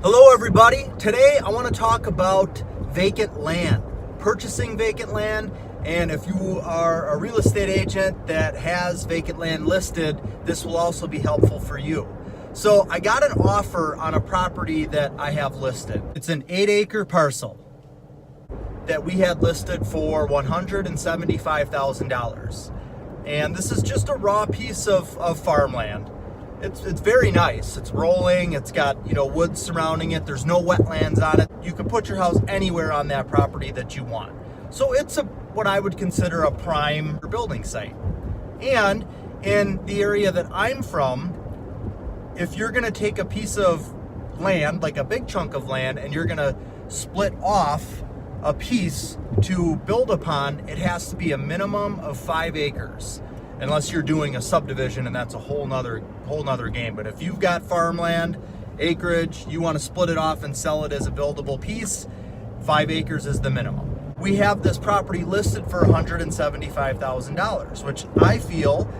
Hello everybody. Today I want to talk about vacant land, purchasing vacant land, and if you are a real estate agent that has vacant land listed, this will also be helpful for you. So I got an offer on a property that I have listed. It's an 8-acre parcel that we had listed for $175,000. And this is just a raw piece of farmland. It's very nice. It's rolling. It's got, wood surrounding it. There's no wetlands on it. You can put your house anywhere on that property that you want. So it's what I would consider a prime building site. And in the area that I'm from, if you're going to take a piece of land, like a big chunk of land, and you're going to split off a piece to build upon, it has to be a minimum of 5 acres. Unless you're doing a subdivision, and that's a whole nother game. But if you've got farmland, acreage, you want to split it off and sell it as a buildable piece, 5 acres is the minimum. We have this property listed for $175,000, which I feel,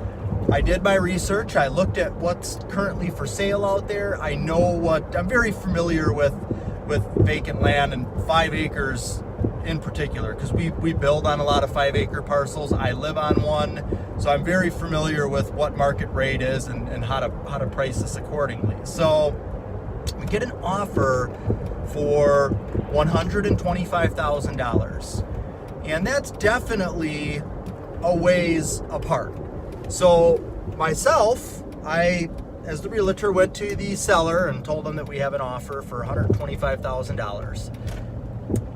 I did my research, I looked at what's currently for sale out there. I'm very familiar with vacant land, and 5 acres in particular, because we build on a lot of 5-acre parcels. I live on one, so I'm very familiar with what market rate is and how to price this accordingly. So we get an offer for $125,000, and that's definitely a ways apart. So myself, as the realtor, went to the seller and told them that we have an offer for $125,000.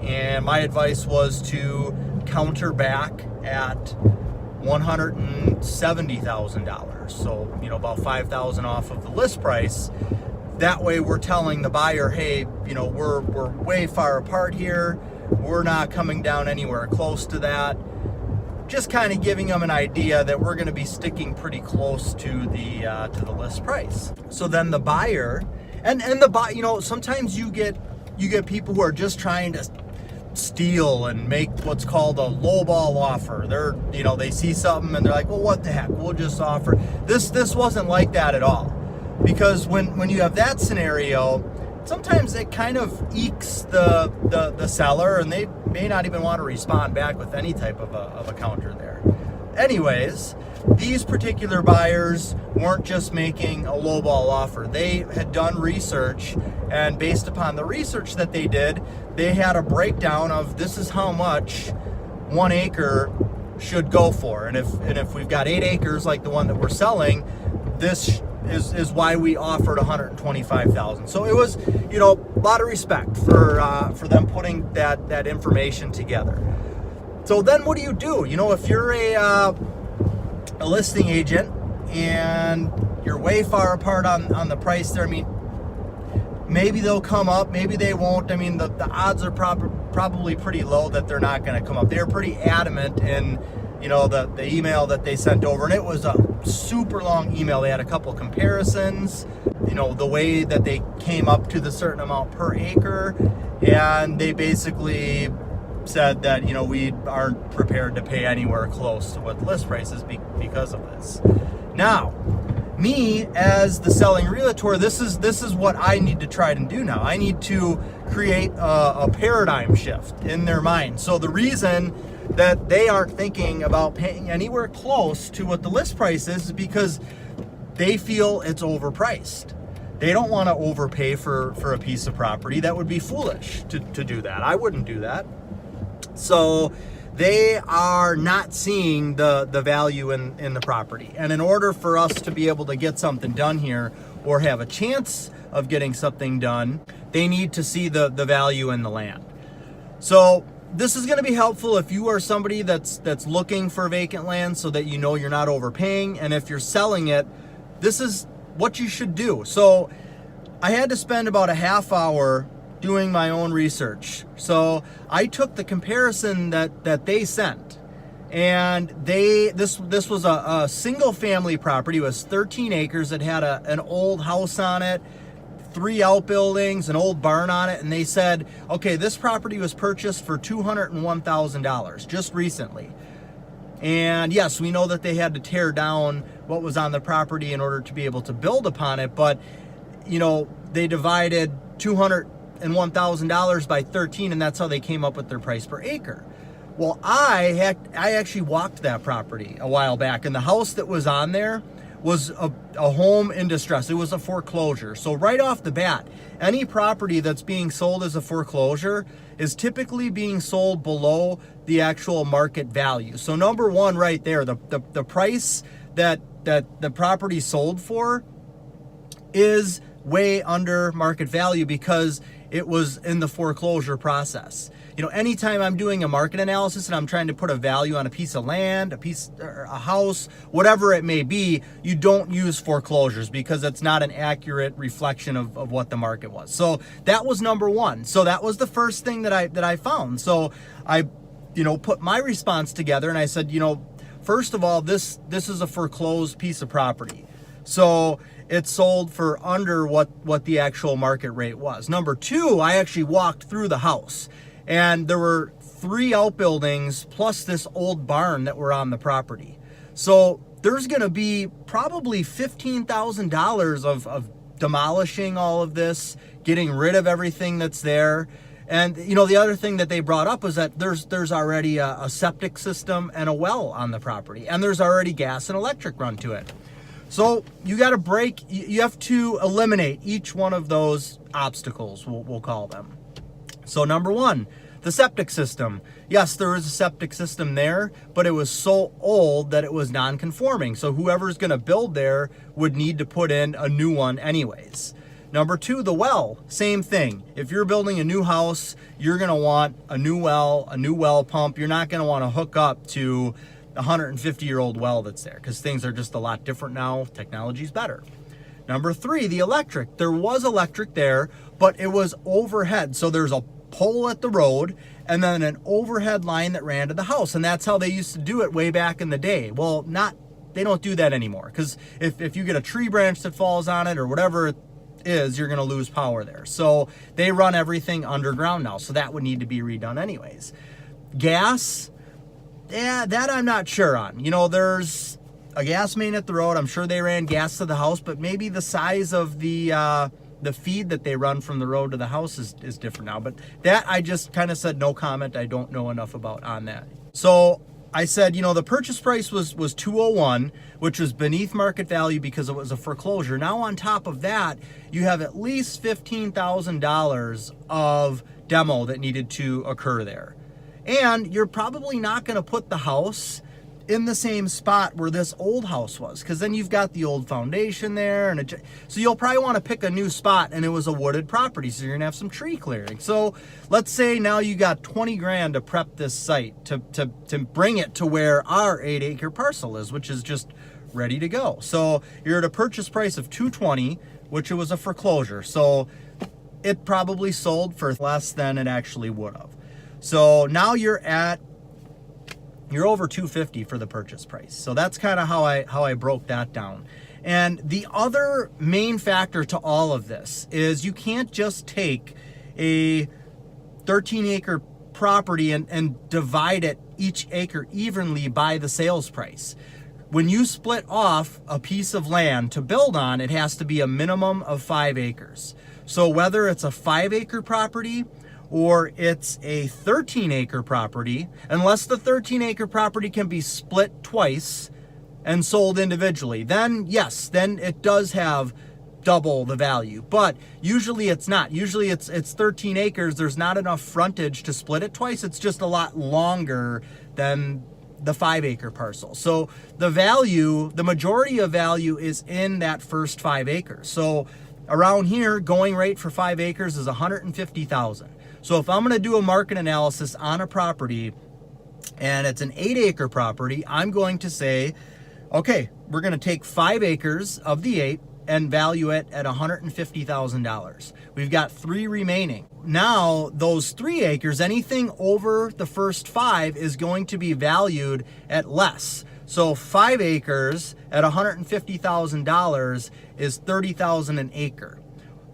And my advice was to counter back at $170,000. So, about $5,000 off of the list price. That way we're telling the buyer, hey, we're way far apart here. We're not coming down anywhere close to that. Just kind of giving them an idea that we're going to be sticking pretty close to the list price. So then the buyer, sometimes you get people who are just trying to steal and make what's called a lowball offer. They see something and they're like, well, what the heck, we'll just offer. This wasn't like that at all. Because when you have that scenario, sometimes it kind of ekes the seller, and they may not even want to respond back with any type of a counter there. Anyways, these particular buyers weren't just making a lowball offer. They had done research, and based upon the research that they did, they had a breakdown of this is how much 1 acre should go for. And if we've got 8 acres like the one that we're selling, this is why we offered $125,000. So it was, a lot of respect for them putting that information together. So then what do? If you're a listing agent and you're way far apart on the price there, maybe they'll come up, maybe they won't. The odds are probably pretty low that they're not going to come up. They're pretty adamant in, the email that they sent over, and it was a super long email. They had a couple comparisons, the way that they came up to the certain amount per acre, and they basically said that we aren't prepared to pay anywhere close to what the list price is because of this. Now, me as the selling realtor, this is what I need to try to do now. I need to create a paradigm shift in their mind. So the reason that they aren't thinking about paying anywhere close to what the list price is because they feel it's overpriced. They don't want to overpay for a piece of property. That would be foolish to do that. I wouldn't do that. So they are not seeing the value in the property. And in order for us to be able to get something done here, or have a chance of getting something done, they need to see the value in the land. So this is going to be helpful if you are somebody that's looking for vacant land, so that you're not overpaying. And if you're selling it, this is what you should do. So I had to spend about a half hour doing my own research. So I took the comparison that they sent, and this was a single family property. It was 13 acres. It had an old house on it, 3 outbuildings, an old barn on it, and they said, okay, this property was purchased for $201,000 just recently. And yes, we know that they had to tear down what was on the property in order to be able to build upon it, but they divided $201,000 by 13, and that's how they came up with their price per acre. Well, I actually walked that property a while back, and the house that was on there was a home in distress. It was a foreclosure. So right off the bat, any property that's being sold as a foreclosure is typically being sold below the actual market value. So number one right there, the price that the property sold for is way under market value because it was in the foreclosure process. You know, anytime I'm doing a market analysis and I'm trying to put a value on a piece of land, a house, whatever it may be, you don't use foreclosures because it's not an accurate reflection of what the market was. So that was number one. So that was the first thing that I found. So I, put my response together and I said, first of all, this is a foreclosed piece of property. So it sold for under what the actual market rate was. Number two, I actually walked through the house. And there were 3 outbuildings plus this old barn that were on the property. So there's going to be probably $15,000 of demolishing all of this, getting rid of everything that's there. And, the other thing that they brought up was that there's already a septic system and a well on the property. And there's already gas and electric run to it. So you got to you have to eliminate each one of those obstacles, we'll call them. So number one, the septic system. Yes, there is a septic system there, but it was so old that it was non-conforming. So whoever's going to build there would need to put in a new one anyways. Number two, the well, same thing. If you're building a new house, you're going to want a new well pump. You're not going to want to hook up to a 150-year-old well that's there because things are just a lot different now. Technology's better. Number three, the electric. There was electric there, but it was overhead. So there's a pole at the road and then an overhead line that ran to the house. And that's how they used to do it way back in the day. Well, they don't do that anymore because if you get a tree branch that falls on it or whatever it is, you're going to lose power there. So they run everything underground now. So that would need to be redone anyways. Gas, yeah, that I'm not sure on. There's a gas main at the road. I'm sure they ran gas to the house, but maybe the size of the feed that they run from the road to the house is different now. But that I just kind of said no comment. I don't know enough about on that. So I said, the purchase price was $201, which was beneath market value because it was a foreclosure. Now on top of that, you have at least $15,000 of demo that needed to occur there. And you're probably not going to put the house in the same spot where this old house was, because then you've got the old foundation there, and so you'll probably want to pick a new spot, and it was a wooded property, so you're gonna have some tree clearing. So let's say now you got 20 grand to prep this site to bring it to where our 8-acre parcel is, which is just ready to go. So you're at a purchase price of $220, which it was a foreclosure, so it probably sold for less than it actually would have. So now you're over $250 for the purchase price. So that's kind of how I broke that down. And the other main factor to all of this is you can't just take a 13-acre property and divide it each acre evenly by the sales price. When you split off a piece of land to build on, it has to be a minimum of 5 acres. So whether it's a 5-acre property or it's a 13-acre property, unless the 13-acre property can be split twice and sold individually, then yes, then it does have double the value. But usually it's not. Usually it's 13 acres. There's not enough frontage to split it twice. It's just a lot longer than the 5-acre parcel. So the majority of value is in that first 5 acres. So around here, going rate for 5 acres is $150,000. So if I'm going to do a market analysis on a property and it's an 8-acre property, I'm going to say, okay, we're going to take 5 acres of the 8 and value it at $150,000. We've got 3 remaining. Now, those 3 acres, anything over the first 5 is going to be valued at less. So 5 acres at $150,000 is $30,000 an acre.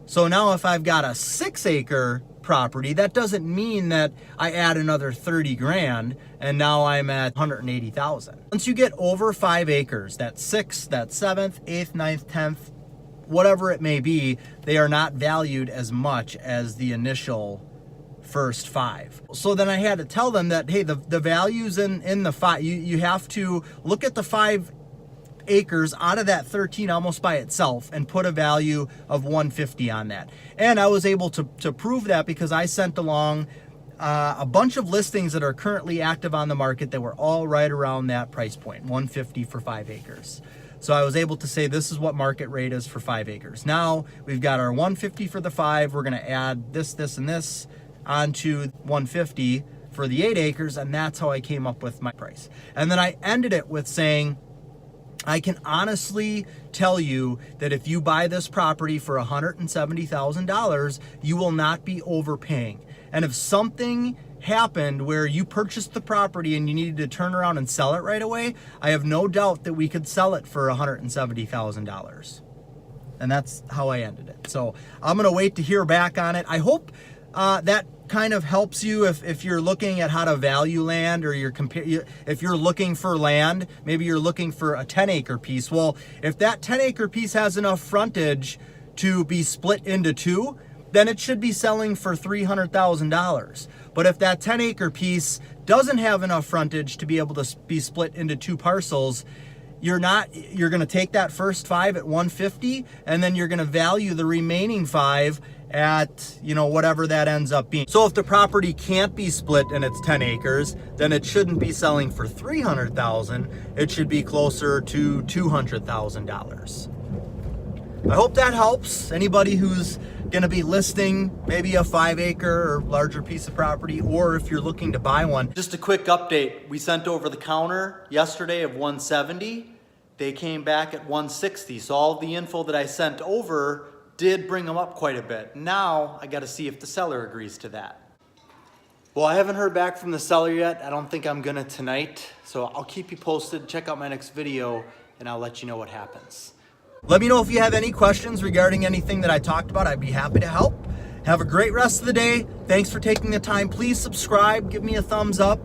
So now if I've got a 6-acre property, that doesn't mean that I add another 30 grand and now I'm at 180,000. Once you get over 5 acres, that 6th, that 7th, 8th, 9th, 10th, whatever it may be, they are not valued as much as the initial first 5. So then I had to tell them that, hey, the values in the 5, you have to look at the 5 acres out of that 13 almost by itself and put a value of 150 on that. And I was able to prove that because I sent along a bunch of listings that are currently active on the market that were all right around that price point, 150 for 5 acres. So I was able to say this is what market rate is for 5 acres. Now we've got our 150 for the 5. We're going to add this, this, and this onto 150 for the 8 acres, and that's how I came up with my price. And then I ended it with saying, I can honestly tell you that if you buy this property for $170,000, you will not be overpaying. And if something happened where you purchased the property and you needed to turn around and sell it right away, I have no doubt that we could sell it for $170,000. And that's how I ended it. So I'm going to wait to hear back on it. I hope that kind of helps you if you're looking at how to value land, or if you're looking for land, maybe you're looking for a 10-acre piece. Well, if that 10-acre piece has enough frontage to be split into 2, then it should be selling for $300,000. But if that 10-acre piece doesn't have enough frontage to be able to be split into 2 parcels, you're going to take that first 5 at 150, and then you're going to value the remaining 5 at, whatever that ends up being. So if the property can't be split and it's 10 acres, then it shouldn't be selling for $300,000. It should be closer to $200,000. I hope that helps anybody who's going to be listing maybe a 5-acre or larger piece of property, or if you're looking to buy one. Just a quick update. We sent over the counter yesterday of 170. They came back at 160. So all the info that I sent over did bring them up quite a bit. Now I got to see if the seller agrees to that. Well, I haven't heard back from the seller yet. I don't think I'm gonna tonight. So I'll keep you posted. Check out my next video and I'll let you know what happens. Let me know if you have any questions regarding anything that I talked about. I'd be happy to help. Have a great rest of the day. Thanks for taking the time. Please subscribe, give me a thumbs up,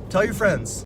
tell your friends.